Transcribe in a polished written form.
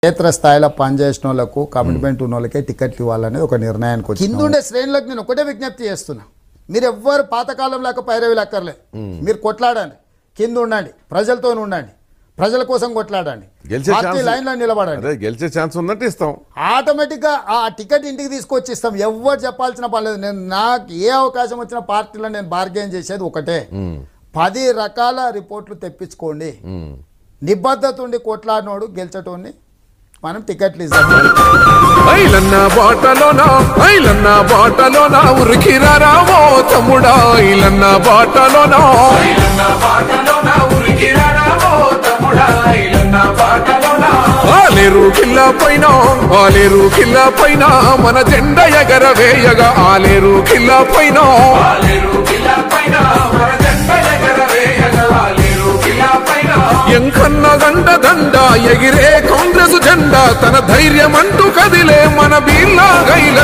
క్షేత్ర స్థాయిలో పనిచేసిన వాళ్ళకు కమిట్మెంట్ ఉన్న వాళ్ళకే టికెట్లు ఇవ్వాలనేది ఒక నిర్ణయానికి వచ్చి కింద ఉండే శ్రేణులకు నేను ఒకటే విజ్ఞప్తి చేస్తున్నా, మీరు ఎవ్వరు పాతకాలం లేక పైరవి లెక్కర్లే, మీరు కొట్లాడండి, కింద ఉండండి, ప్రజలతో ఉండండి, ప్రజల కోసం కొట్లాడండి, లైన్ లో నిలబడండి, గెలిచే ఛాన్స్ ఉందంటే ఇస్తాం, ఆటోమేటిక్ గా ఆ టికెట్ ఇంటికి తీసుకొచ్చి ఇస్తాం. ఎవరు చెప్పాల్సిన పని లేదు. నేను నాకు ఏ అవకాశం వచ్చిన పార్టీలో నేను బార్గెన్ చేసేది ఒకటే, 10 రకాల రిపోర్ట్లు తెప్పించుకోండి, నిబద్ధత ఉండి కొట్లాడినోడు గెలిచటోని మనం టికెట్లు ఇస్తాం. ఉరికిరామో తమ్ముడా బాటలోనా ఆలేరు కిల్ల పైన మన జెండా ఎగరవేయగా ఆలేరు కిల్ల పైన ఎంకన్న గండ దండ ఎగిరే కాంగ్రెస్ జెండా తన ధైర్యం అంటూ కదిలే మన బీర్లా గైల